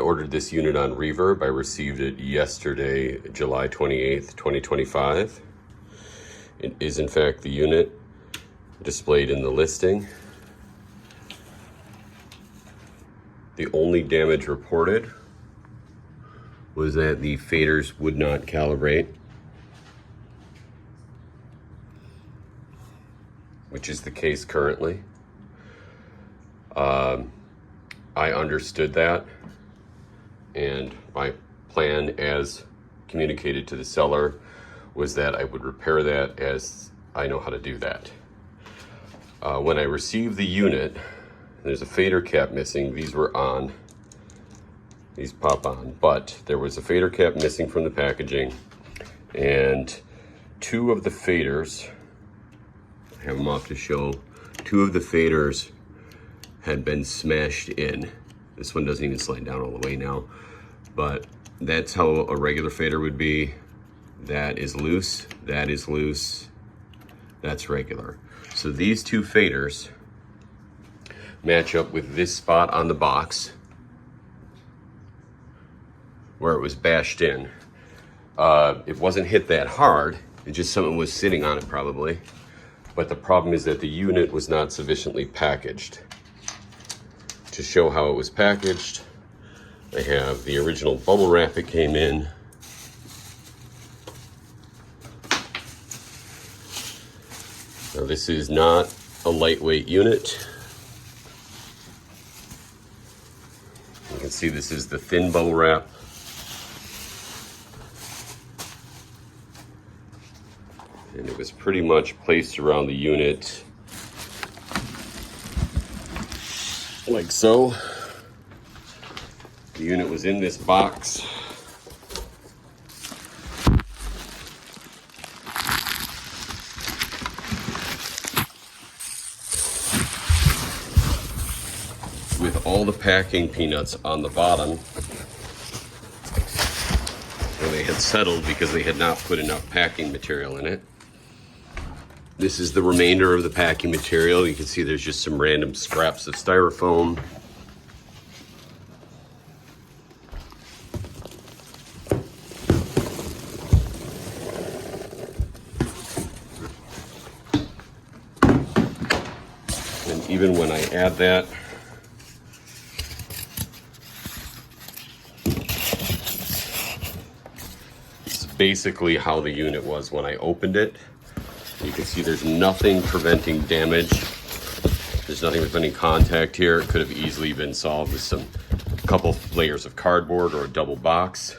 ordered this unit on Reverb. I received it yesterday, July 28th, 2025. It is in fact the unit displayed in the listing. The only damage reported was that the faders would not calibrate, which is the case currently. I understood that, and my plan as communicated to the seller was that I would repair that as I know how to do that. When I received the unit, there's a fader cap missing. These were on. These pop on, but there was a fader cap missing from the packaging, and two of the faders, I have them off to show, two of the faders had been smashed in. This one doesn't even slide down all the way now, but that's how a regular fader would be. That is loose, that's regular. So these two faders match up with this spot on the box where it was bashed in. It wasn't hit that hard, it just something was sitting on it probably. But the problem is that the unit was not sufficiently packaged. To show how it was packaged, I have the original bubble wrap it came in. Now this is not a lightweight unit. You can see this is the thin bubble wrap. And it was pretty much placed around the unit like so. The unit was in this box. With all the packing peanuts on the bottom, where they had settled because they had not put enough packing material in it. This is the remainder of the packing material. You can see there's just some random scraps of styrofoam. And even when I add that, this is basically how the unit was when I opened it. You can see there's nothing preventing damage. There's nothing preventing contact here. It could have easily been solved with a couple layers of cardboard or a double box.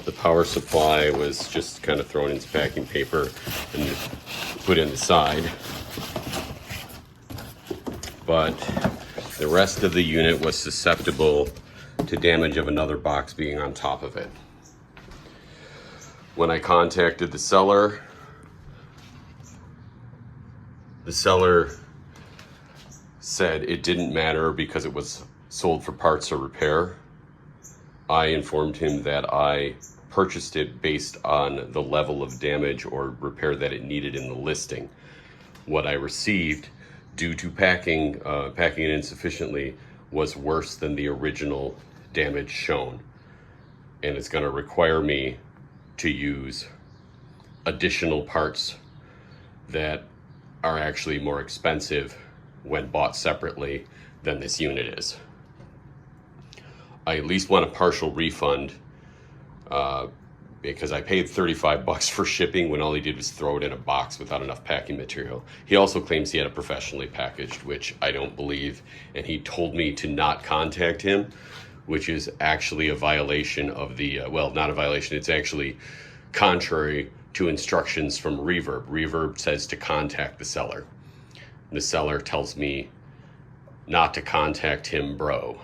The power supply was just kind of thrown into packing paper and put in the side. But the rest of the unit was susceptible to damage of another box being on top of it. When I contacted the seller said it didn't matter because it was sold for parts or repair. I informed him that I purchased it based on the level of damage or repair that it needed in the listing. What I received, due to packing it insufficiently, was worse than the original damage shown. And it's going to require me to use additional parts that are actually more expensive when bought separately than this unit is. I at least want a partial refund because I paid $35 for shipping when all he did was throw it in a box without enough packing material. He also claims he had it professionally packaged, which I don't believe, and he told me to not contact him, which is actually a violation of the, well, not a violation, it's actually contrary to instructions from Reverb. Reverb says to contact the seller. The seller tells me not to contact him, bro.